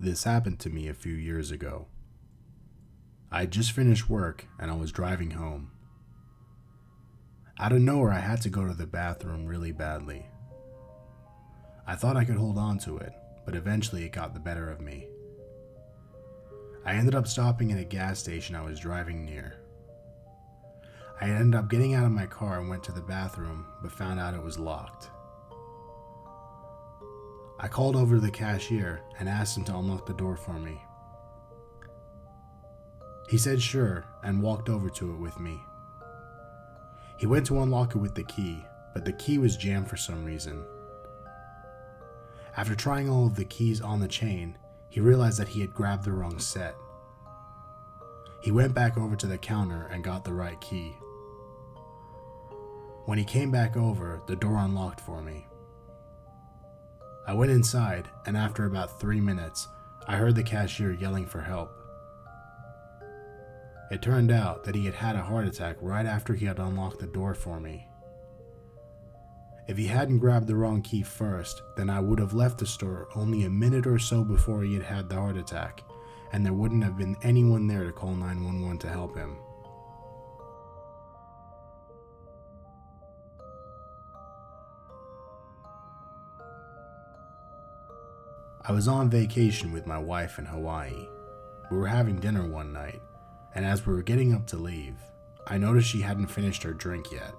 This happened to me a few years ago. I had just finished work and I was driving home. Out of nowhere, I had to go to the bathroom really badly. I thought I could hold on to it, but eventually it got the better of me. I ended up stopping at a gas station I was driving near. I ended up getting out of my car and went to the bathroom, but found out it was locked. I called over to the cashier and asked him to unlock the door for me. He said sure and walked over to it with me. He went to unlock it with the key, but the key was jammed for some reason. After trying all of the keys on the chain, he realized that he had grabbed the wrong set. He went back over to the counter and got the right key. When he came back over, the door unlocked for me. I went inside, and after about 3 minutes, I heard the cashier yelling for help. It turned out that he had had a heart attack right after he had unlocked the door for me. If he hadn't grabbed the wrong key first, then I would have left the store only a minute or so before he had had the heart attack, and there wouldn't have been anyone there to call 911 to help him. I was on vacation with my wife in Hawaii. We were having dinner one night, and as we were getting up to leave, I noticed she hadn't finished her drink yet.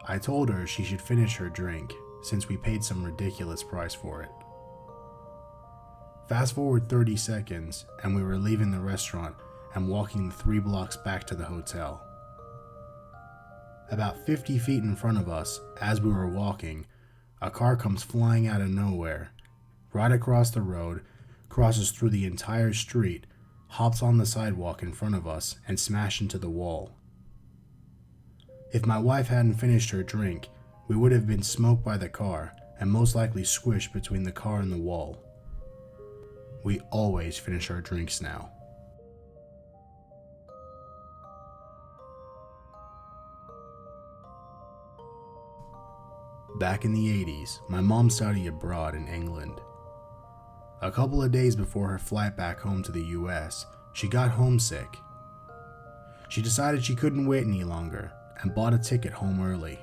I told her she should finish her drink since we paid some ridiculous price for it. Fast forward 30 seconds and we were leaving the restaurant and walking the 3 blocks back to the hotel. About 50 feet in front of us, as we were walking, a car comes flying out of nowhere, right across the road, crosses through the entire street, hops on the sidewalk in front of us, and smashed into the wall. If my wife hadn't finished her drink, we would have been smoked by the car and most likely squished between the car and the wall. We always finish our drinks now. Back in the 80s, my mom studied abroad in England. A couple of days before her flight back home to the US, she got homesick. She decided she couldn't wait any longer and bought a ticket home early.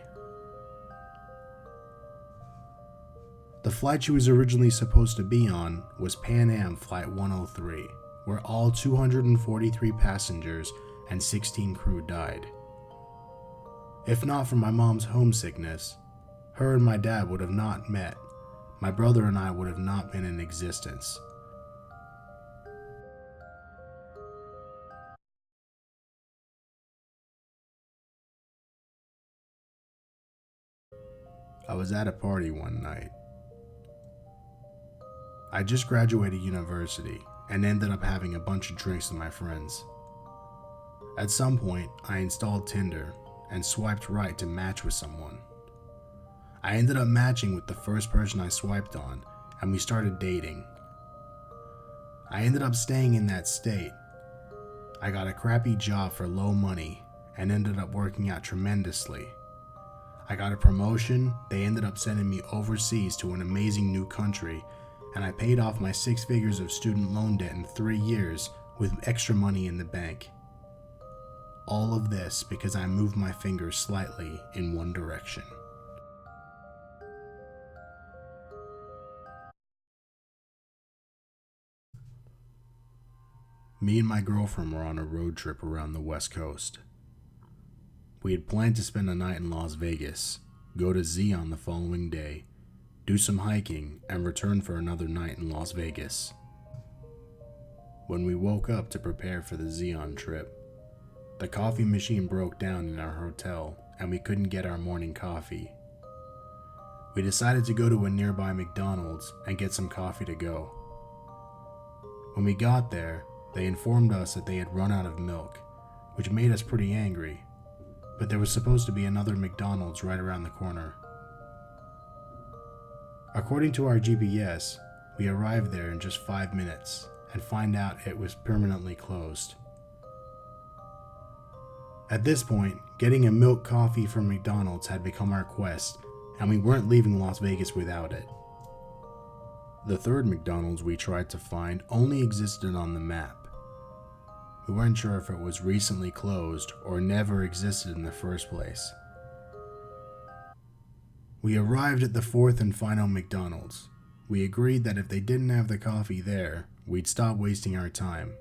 The flight she was originally supposed to be on was Pan Am Flight 103, where all 243 passengers and 16 crew died. If not for my mom's homesickness, her and my dad would have not met. My brother and I would have not been in existence. I was at a party one night. I just graduated university and ended up having a bunch of drinks with my friends. At some point, I installed Tinder and swiped right to match with someone. I ended up matching with the first person I swiped on, and we started dating. I ended up staying in that state. I got a crappy job for low money and ended up working out tremendously. I got a promotion, they ended up sending me overseas to an amazing new country, and I paid off my 6 figures of student loan debt in 3 years with extra money in the bank. All of this because I moved my finger slightly in one direction. Me and my girlfriend were on a road trip around the West Coast. We had planned to spend a night in Las Vegas, go to Zion the following day, do some hiking, and return for another night in Las Vegas. When we woke up to prepare for the Zion trip, the coffee machine broke down in our hotel and we couldn't get our morning coffee. We decided to go to a nearby McDonald's and get some coffee to go. When we got there, they informed us that they had run out of milk, which made us pretty angry, but there was supposed to be another McDonald's right around the corner. According to our GPS, we arrived there in just 5 minutes and find out it was permanently closed. At this point, getting a milk coffee from McDonald's had become our quest, and we weren't leaving Las Vegas without it. The third McDonald's we tried to find only existed on the map. We weren't sure if it was recently closed or never existed in the first place. We arrived at the fourth and final McDonald's. We agreed that if they didn't have the coffee there, we'd stop wasting our time.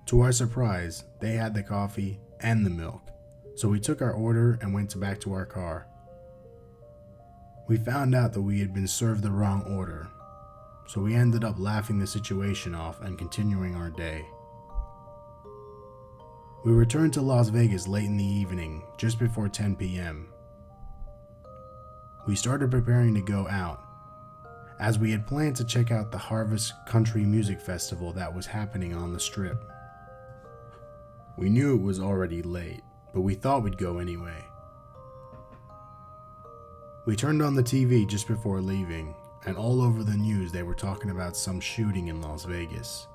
To our surprise, they had the coffee and the milk, so we took our order and went back to our car. We found out that we had been served the wrong order, so we ended up laughing the situation off and continuing our day. We returned to Las Vegas late in the evening, just before 10 p.m. We started preparing to go out, as we had planned to check out the Harvest Country Music Festival that was happening on the Strip. We knew it was already late, but we thought we'd go anyway. We turned on the TV just before leaving, and all over the news they were talking about some shooting in Las Vegas.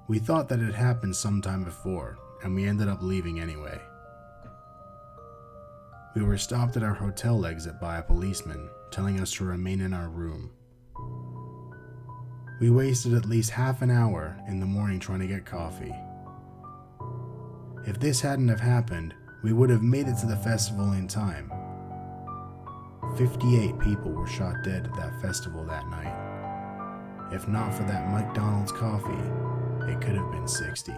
We thought that it happened sometime before, and we ended up leaving anyway. We were stopped at our hotel exit by a policeman, telling us to remain in our room. We wasted at least half an hour in the morning trying to get coffee. If this hadn't have happened, we would have made it to the festival in time. 58 people were shot dead at that festival that night. If not for that McDonald's coffee, it could have been 60.